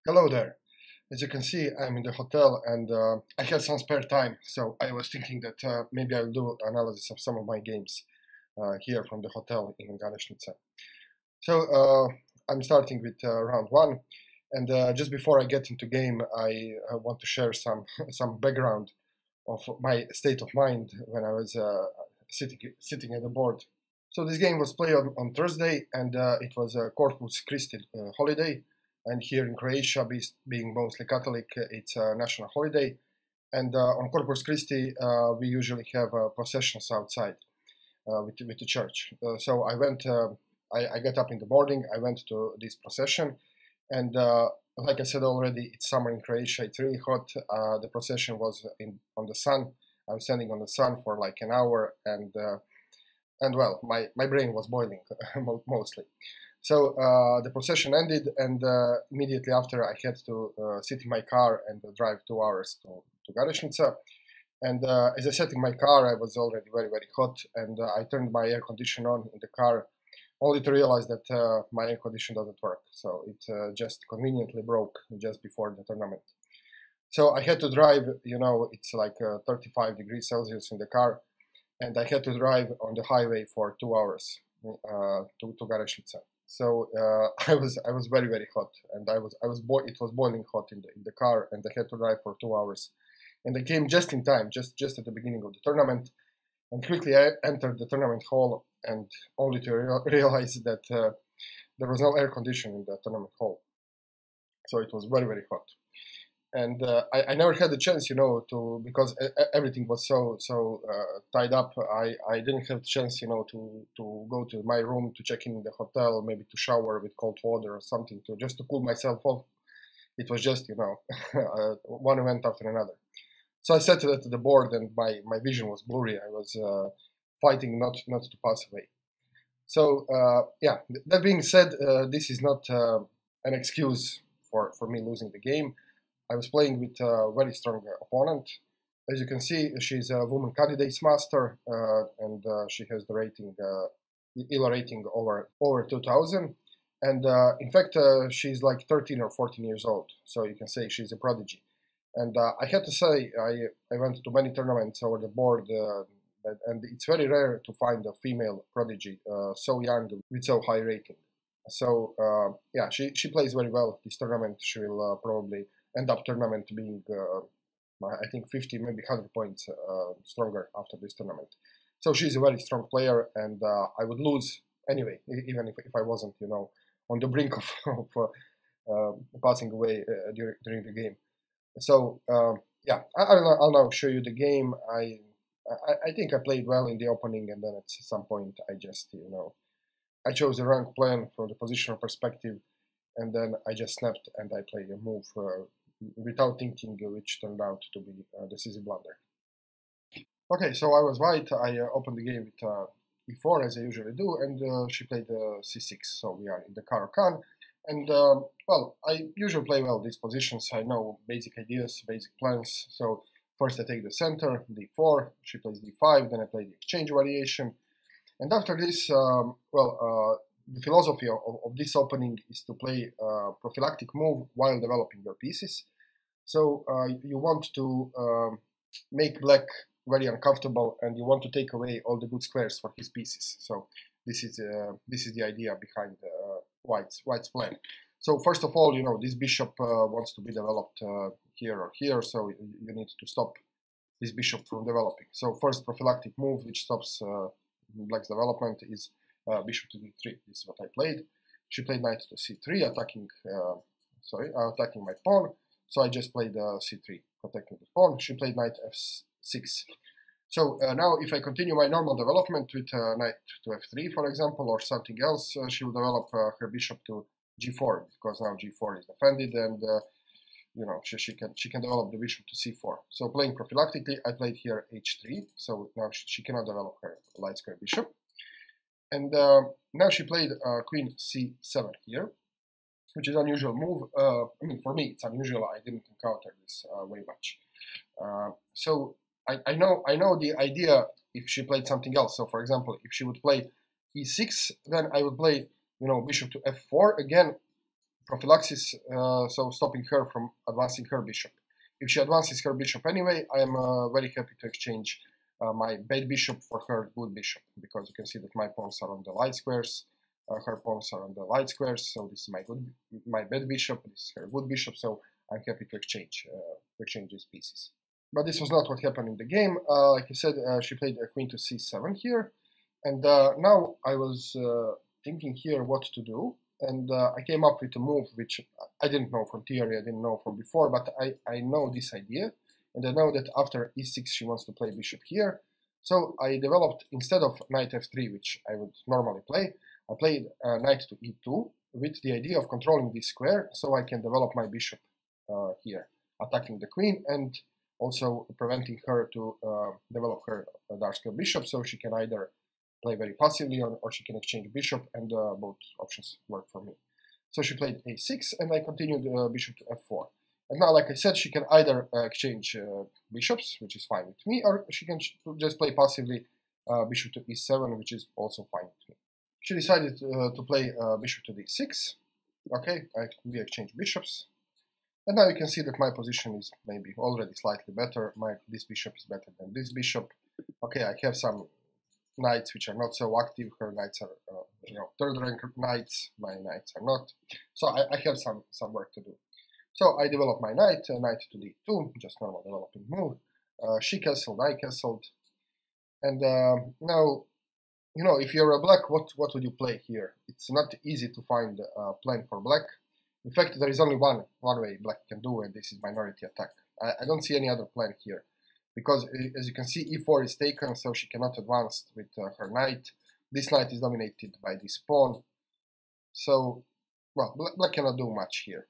Hello there. As you can see, I'm in the hotel and I had some spare time, so I was thinking that maybe I'll do analysis of some of my games here from the hotel in Garesnica. So I'm starting with round one, and just before I get into game, I want to share some some background of my state of mind when I was sitting at the board. So this game was played on Thursday, and it was a Corpus Christi holiday. And here in Croatia, being mostly Catholic, it's a national holiday. And on Corpus Christi, we usually have processions outside with the church. So I went, I got up in the morning, I went to this procession, and like I said already, it's summer in Croatia, it's really hot. The procession was on the sun. I was standing on the sun for like an hour, and well, my brain was boiling mostly. So the procession ended, and immediately after I had to sit in my car and drive 2 hours to Garesnica. And as I sat in my car, I was already very, very hot, and I turned my air conditioner on in the car, only to realize that my air conditioner doesn't work. So it just conveniently broke just before the tournament. So I had to drive, you know, it's like 35 degrees Celsius in the car, and I had to drive on the highway for 2 hours to Garesnica. So I was very, very hot, and it was boiling hot in the car, and I had to drive for 2 hours. And I came just in time, just at the beginning of the tournament, and quickly I entered the tournament hall, and only to realize that there was no air conditioning in the tournament hall. So it was very, very hot. And I never had the chance, you know, because everything was so tied up. I didn't have the chance, you know, to go to my room to check in the hotel, maybe to shower with cold water or something, just to cool myself off. It was just, you know, one event after another. So I sat at the board, and my vision was blurry. I was fighting not to pass away. So yeah, that being said, this is not an excuse for me losing the game. I was playing with a very strong opponent. As you can see, she's a woman candidates master, and she has the rating, ELA rating over 2000. And in fact, she's like 13 or 14 years old, so you can say she's a prodigy. And I had to say, I went to many tournaments over the board, and it's very rare to find a female prodigy so young with so high rating. So yeah, she plays very well this tournament. She will probably end up tournament being, I think, 50, maybe 100 points stronger after this tournament. So she's a very strong player, and I would lose anyway, even if I wasn't, you know, on the brink of passing away during the game. So yeah, I'll now show you the game. I think I played well in the opening, and then at some point I just, you know, I chose the wrong plan from the positional perspective, and then I just snapped and I played a move without thinking, which turned out to be a decisive blunder. Okay, so I was right. I opened the game with e4 as I usually do, and she played c6. So we are in the Caro-Kann, and well, I usually play well these positions. I know basic ideas, basic plans. So first I take the center, d4. She plays d5. Then I play the exchange variation, and after this, the philosophy of this opening is to play a prophylactic move while developing your pieces. So you want to make black very uncomfortable, and you want to take away all the good squares for his pieces. So this is the idea behind White's plan. So first of all, you know, this bishop wants to be developed here or here, so you need to stop this bishop from developing. So first prophylactic move which stops black's development is bishop to d3. This is what I played. She played knight to c3, attacking my pawn. So I just played c3, protecting the pawn. She played knight f6. So now if I continue my normal development with knight to f3, for example, or something else, she will develop her bishop to g4, because now g4 is defended, and you know, she can develop the bishop to c4. So playing prophylactically, I played here h3. So now she cannot develop her light square bishop. And now she played queen c7 here, which is an unusual move. I mean, for me, it's unusual. I didn't encounter this very much. So I know the idea if she played something else. So, for example, if she would play e6, then I would play, you know, bishop to f4 again. prophylaxis, so stopping her from advancing her bishop. If she advances her bishop anyway, I am very happy to exchange my bad bishop for her good bishop, because you can see that my pawns are on the light squares, her pawns are on the light squares, so this is my bad bishop, this is her good bishop, so I'm happy to exchange these pieces. But this was not what happened in the game. Like I said, she played queen to c7 here, and now I was thinking here what to do, and I came up with a move which I didn't know from theory, I didn't know from before, but I know this idea, and I know that after e6 she wants to play bishop here. So I developed, instead of knight f3, which I would normally play, I played knight to e2 with the idea of controlling this square, so I can develop my bishop here, attacking the queen and also preventing her to develop her dark square bishop, so she can either play very passively or she can exchange bishop, and both options work for me. So she played a6 and I continued bishop to f4. And now, like I said, she can either exchange bishops, which is fine with me, or she can just play passively bishop to e7, which is also fine with me. She decided to play bishop to d6. Okay, we exchange bishops. And now you can see that my position is maybe already slightly better. This bishop is better than this bishop. Okay, I have some knights which are not so active. Her knights are, third rank knights. My knights are not. So I have some work to do. So I develop my knight, knight to d2, just normal developing move. She castled, I castled. And now, if you're a black, what would you play here? It's not easy to find a plan for black. In fact, there is only one way black can do, and this is minority attack. I don't see any other plan here, because as you can see, e4 is taken, so she cannot advance with her knight. This knight is dominated by this pawn. So, well, black cannot do much here.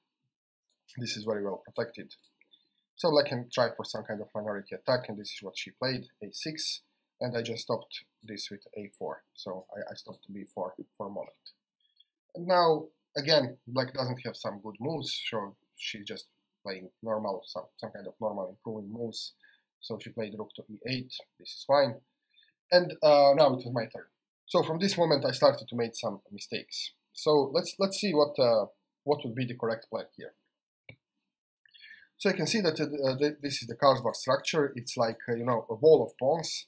This is very well protected. So black can try for some kind of minority attack, and this is what she played, a6, and I just stopped this with a4. So I stopped b4 for a moment. And now, again, black doesn't have some good moves, so she's just playing normal, some kind of normal improving moves. So she played rook to e8, this is fine. And now it was my turn. So from this moment I started to make some mistakes. So let's see what would be the correct plan here. So you can see that this is the Carlsbad structure. It's like a wall of pawns,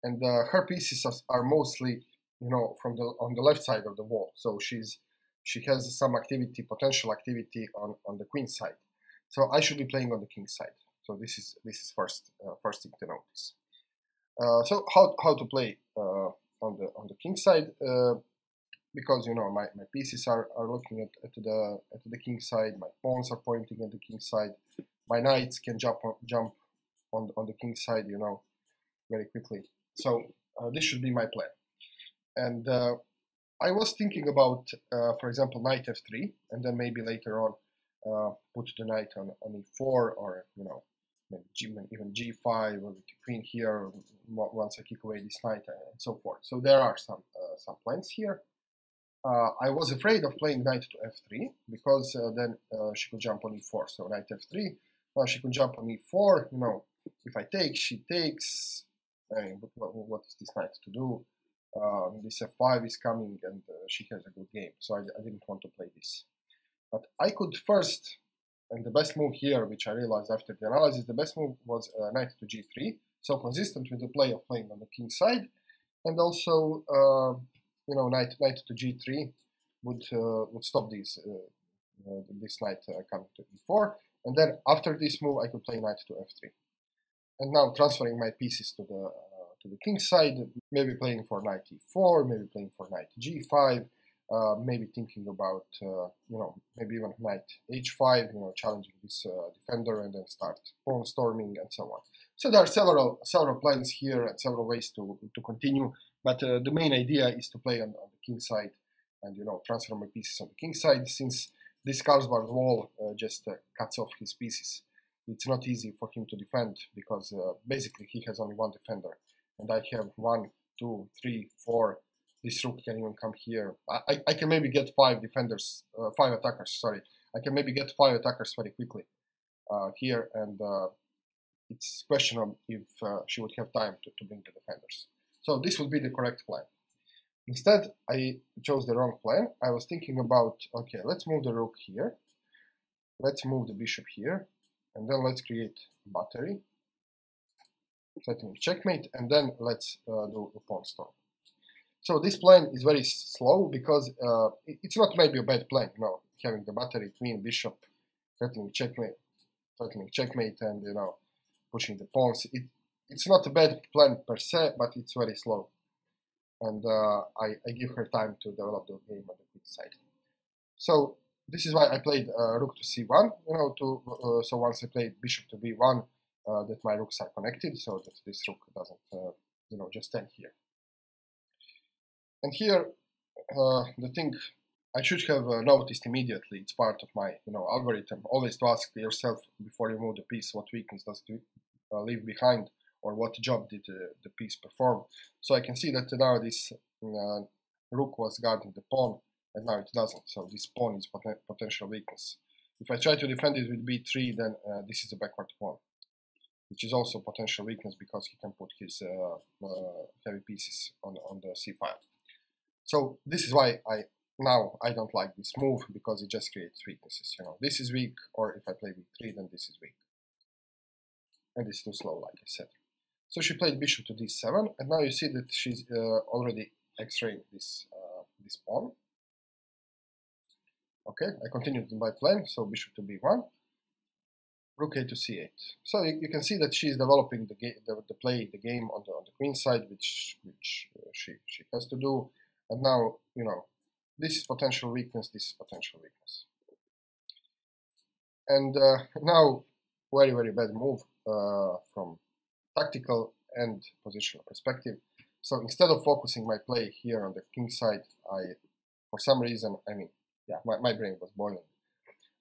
and her pieces are mostly on the left side of the wall. So she has some activity, potential activity on the queen side. So I should be playing on the king side. So this is first thing to notice. So how to play on the king side? Because my pieces are looking at the king side. My pawns are pointing at the king side. My knights can jump on the king side, very quickly. So this should be my plan. And I was thinking about, for example, knight f3, and then maybe later on put the knight on e4, or maybe even g5, or with the queen here once I kick away this knight, and so forth. So there are some plans here. I was afraid of playing knight to f3 because then she could jump on e4. So knight f3, she could jump on e4. If I take, she takes. What is this knight to do? This f5 is coming, and she has a good game. So I didn't want to play this. But I could first, and the best move here, which I realized after the analysis, the best move was knight to g3. So consistent with the play of playing on the king side, and also knight to g3 would stop this knight coming to e4, and then after this move I could play knight to f3, and now transferring my pieces to the king side, maybe playing for knight e4, maybe playing for knight g5, maybe thinking about maybe even knight h5, challenging this defender, and then start pawn storming and so on. So there are several plans here and several ways to continue. But the main idea is to play on the king side and transfer my pieces on the king side, since this Carlsbad wall just cuts off his pieces. It's not easy for him to defend because basically he has only one defender, and I have 1, 2, 3, 4. This rook can even come here. I can maybe get 5 attackers. Sorry, I can maybe get 5 attackers very quickly here, and it's questionable if she would have time to bring the defenders. So this would be the correct plan. Instead, I chose the wrong plan. I was thinking about, okay, let's move the rook here, let's move the bishop here, and then let's create a battery, threatening checkmate, and then let's do a pawn storm. So this plan is very slow because it's not maybe a bad plan, you know, having the battery, queen, bishop, threatening checkmate, and you know, pushing the pawns. It's not a bad plan per se, but it's very slow. And I give her time to develop the game on the queen side. So this is why I played rook to c1, you know, so once I played bishop to b1, that my rooks are connected, so that this rook doesn't, you know, just stand here. And here, the thing I should have noticed immediately, it's part of my, you know, algorithm, always to ask yourself before you move the piece, what weakness does it leave behind, or what job did the piece perform. So I can see that now this rook was guarding the pawn, and now it doesn't, so this pawn is potential weakness. If I try to defend it with b3, then this is a backward pawn, which is also potential weakness because he can put his heavy pieces on the c file. So this is why I don't like this move, because it just creates weaknesses. You know, this is weak, or if I play b3, then this is weak, and it's too slow, like I said. So she played bishop to d7, and now you see that she's already x-raying this this pawn. Okay, I continued in my plan, so bishop to b1, rook a to c8. So you can see that she's developing the game on the queen side, which she has to do. And now, you know, this is potential weakness, this is potential weakness. And now, very, very bad move from tactical and positional perspective. So instead of focusing my play here on the king side, for some reason, I mean, yeah, my brain was boiling.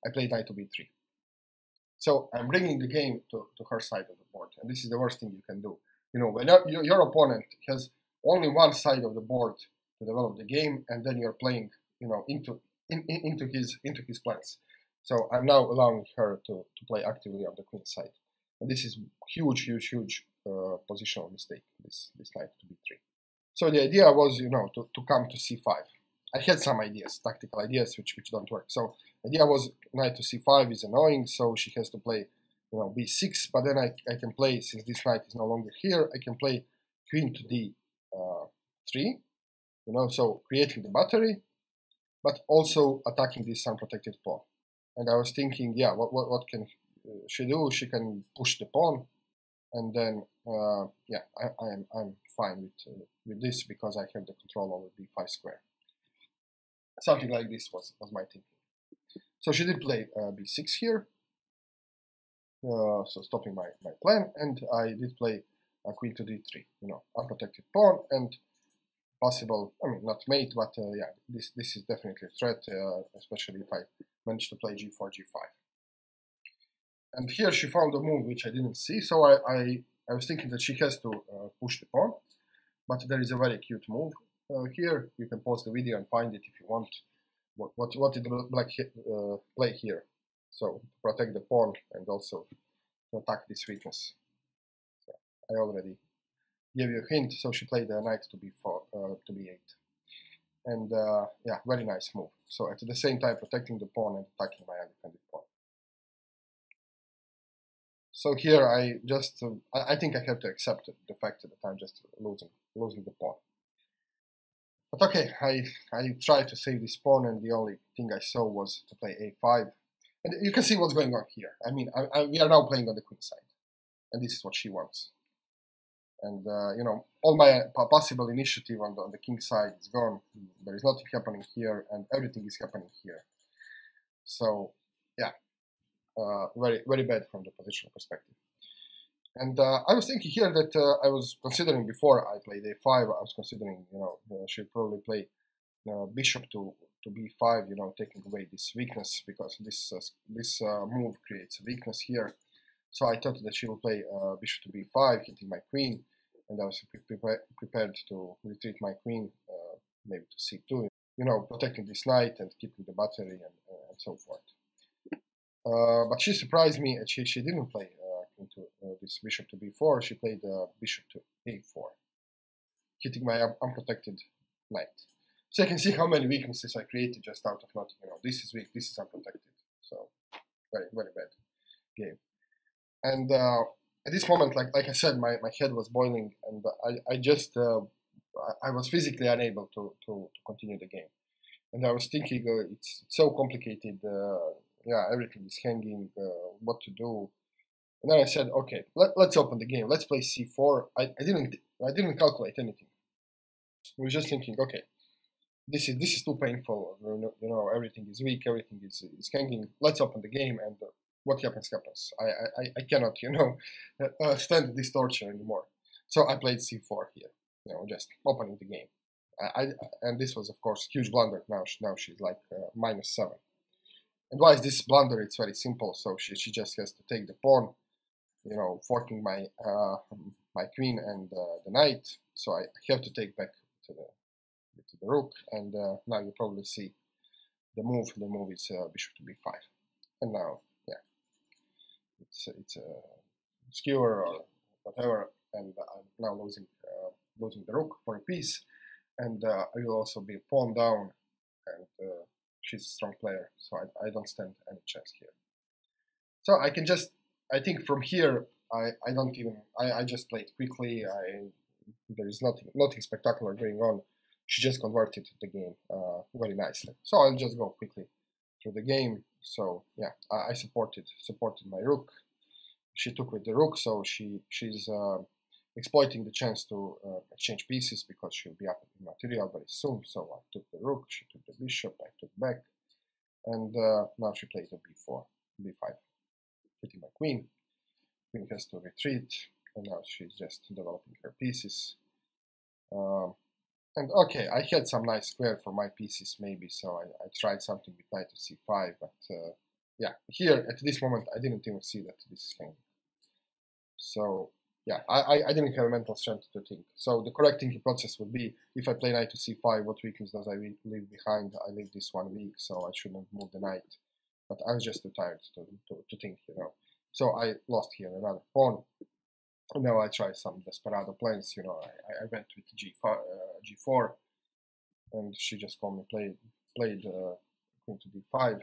I played knight to b3. So I'm bringing the game to her side of the board, and this is the worst thing you can do. You know, when your opponent has only one side of the board to develop the game, and then you're playing, you know, into his plans. So I'm now allowing her to play actively on the queen side, and this is huge positional mistake. This knight to b3. So the idea was, you know, to come to c5. I had some ideas, tactical ideas, which don't work. So the idea was knight to c5 is annoying, so she has to play, you know, b6. But then I can play, since this knight is no longer here, I can play queen to d3. You know, so creating the battery, but also attacking this unprotected pawn. And I was thinking, yeah, what can she do? She can push the pawn, and then yeah, I'm fine with this because I have the control over b5 square. Something like this was my thinking. So she did play b6 here, so stopping my plan, and I did play queen to d3. You know, unprotected pawn and possible, I mean, not mate, but yeah, this is definitely a threat, especially if I manage to play g4, g5. And here she found a move which I didn't see, so I was thinking that she has to push the pawn, but there is a very cute move. Here, you can pause the video and find it if you want. What did the black play here? So, protect the pawn and also to attack this weakness. So, I already gave you a hint, so she played the knight to b4, to b8. And yeah, very nice move. So at the same time protecting the pawn and attacking my undefended pawn. So here I just, I think I have to accept the fact that I'm just losing the pawn. But okay, I tried to save this pawn, and the only thing I saw was to play a5. And you can see what's going on here. I mean, we are now playing on the queen side, and this is what she wants. And you know, all my possible initiative on the king side is gone. There is nothing happening here, and everything is happening here. So yeah, very bad from the positional perspective. And I was thinking here that I was considering before I played a5. I was considering, you know, she'd probably play bishop to b5, you know, taking away this weakness, because this move creates a weakness here. So I thought that she will play bishop to b5, hitting my queen, and I was prepared to retreat my queen, maybe to c2, you know, protecting this knight and keeping the battery and so forth. But she surprised me, and she didn't play into this bishop to b4. She played bishop to a4, hitting my unprotected knight. So you can see how many weaknesses I created just out of nothing. You know, this is weak, this is unprotected. So very, very bad game. And at this moment, like I said, my head was boiling, and I just I was physically unable to continue the game. And I was thinking, it's so complicated. Yeah, everything is hanging. What to do? And then I said, okay, let's open the game. Let's play c4. I didn't calculate anything. I was just thinking, okay, this is too painful. You know, everything is weak. Everything is hanging. Let's open the game, and what happens happens. I cannot, you know, stand this torture anymore. So I played c4 here. You know, just opening the game. And this was, of course, huge blunder. Now she's like -7. And why is this blunder? It's very simple. So she just has to take the pawn, you know, forking my my queen and the knight. So I have to take back to the rook. And now you probably see the move. The move is bishop to b5. And now, yeah, it's a skewer or whatever. And I'm now losing the rook for a piece. And I will also be pawn down, and she's a strong player, so I don't stand any chance here. So I can just, I think from here, I just played quickly. There is nothing spectacular going on. She just converted the game very nicely. So I'll just go quickly through the game. So yeah, I supported my rook. She took with the rook, so she's exploiting the chance to exchange pieces because she'll be up in material very soon. So I took the rook, she took the bishop, I took back, and now she plays a b4, b5, hitting my queen. Queen has to retreat, and now she's just developing her pieces. And okay, I had some nice square for my pieces maybe, so I tried something with knight to c5, but yeah, here at this moment I didn't even see that this is hanging. So yeah, I didn't have a mental strength to think. So the correct thinking process would be, if I play knight to c5, what weakness does I leave behind? I leave this one weak, so I shouldn't move the knight. But I was just too tired to think, you know. So I lost here another pawn. And now I tried some desperado plans, you know. I went with g4, and she just called me, played queen to d5.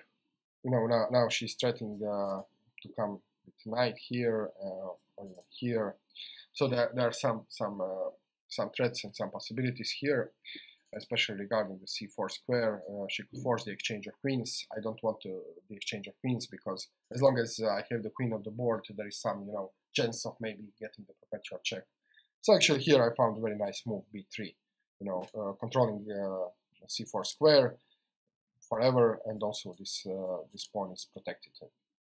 You know, now she's threatening to come with knight here or here. So there are some threats and some possibilities here, especially regarding the c4 square. She could force the exchange of queens. I don't want the exchange of queens, because as long as I have the queen on the board, there is some, you know, chance of maybe getting the perpetual check. So actually here I found a very nice move, b3, you know, controlling c4 square forever, and also this pawn is protected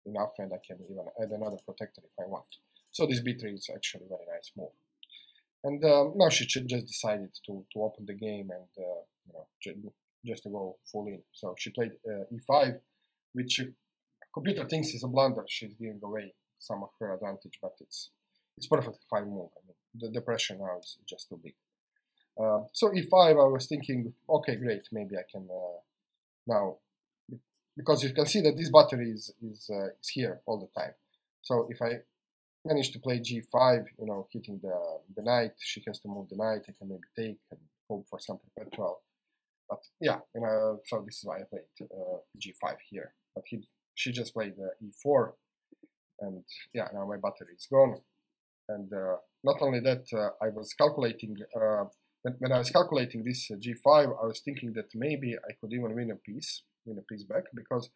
enough, and I can even add another protector if I want. So this b3 is actually a very nice move. And now she just decided to open the game and you know, just to go full in. So she played e5, which computer thinks is a blunder. She's giving away some of her advantage, but it's perfectly fine move. I mean, the pressure now is just too big. So e5, I was thinking, okay, great, maybe I can now, because you can see that this battery is here all the time. So if I manage to play g5, you know, hitting the knight, she has to move the knight, I can maybe take and hope for some perpetual. But yeah, you know, so this is why I played g5 here. But she just played e4, and yeah, now my battery is gone. And not only that, I was calculating, when I was calculating this g5, I was thinking that maybe I could even win a piece back, because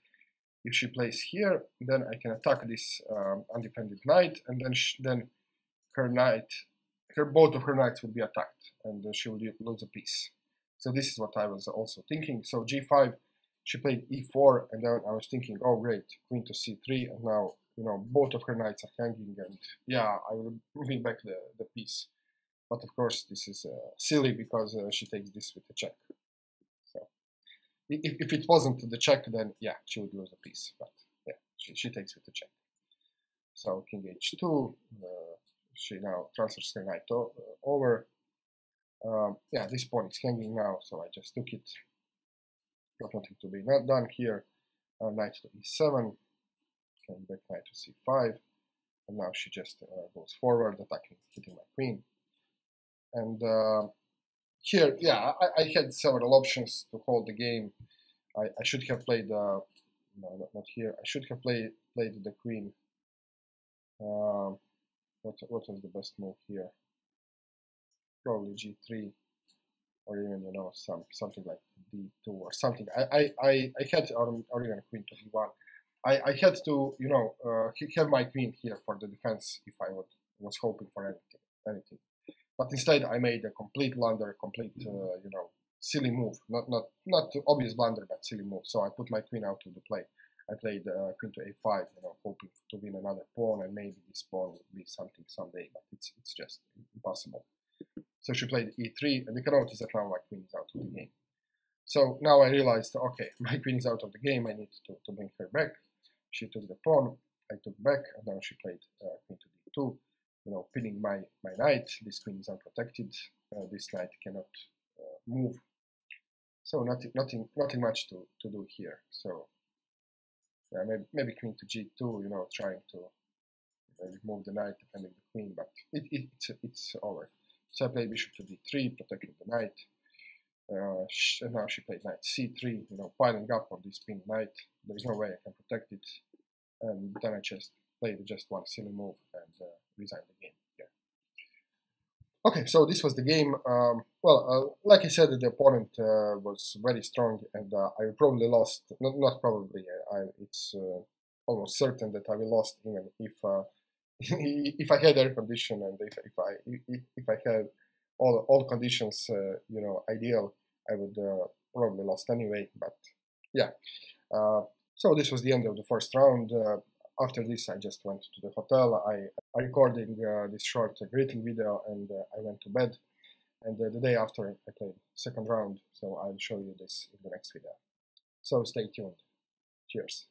if she plays here, then I can attack this undefended knight, and then both of her knights would be attacked, and she would lose a piece. So this is what I was also thinking. So g5, she played e4, and then I was thinking, oh great, queen to c3, and now, you know, both of her knights are hanging, and yeah, I will win back the piece. But of course, this is silly, because she takes this with a check. So if it wasn't the check, then yeah, she would lose a piece. But yeah, she takes with the check. So king h2, she now transfers her knight over. Yeah, this pawn is hanging now, so I just took it. Got nothing to be not done here. Knight to e7, can back knight to c5, and now she just goes forward, attacking, hitting my queen. And here, yeah, I had several options to hold the game. I should have played, no, not here. I should have played the queen. What was the best move here? Probably g3, or even something like d2 or something. I had or even queen to d1. I had to have my queen here for the defense if I was hoping for anything. But instead I made a complete blunder, complete silly move. Not obvious blunder, but silly move. So I put my queen out of the play. I played queen to a5, hoping to win another pawn, and maybe this pawn would be something someday, but it's just impossible. So she played e3, and you can notice that now my queen is out of the game. So now I realized, okay, my queen is out of the game, I need to bring her back. She took the pawn, I took back, and then she played queen to d2, pinning my knight. This queen is unprotected, this knight cannot move. So nothing much to do here. So yeah, maybe queen to g2, trying to remove the knight, defending the queen, but it's over. So I played bishop to d3, protecting the knight. And now she played knight c3, piling up on this pinned knight. There is no way I can protect it. And then I just played just one silly move and resigned the game. Yeah. Okay, so this was the game. Like I said, the opponent was very strong, and I probably lost. Not probably. It's almost certain that I will lost, even if if I had air condition and if I had all conditions ideal, I would probably lost anyway. But yeah. So this was the end of the first round. After this, I just went to the hotel. I recorded this short greeting video, and I went to bed. And the day after, I played second round. So I'll show you this in the next video. So stay tuned. Cheers.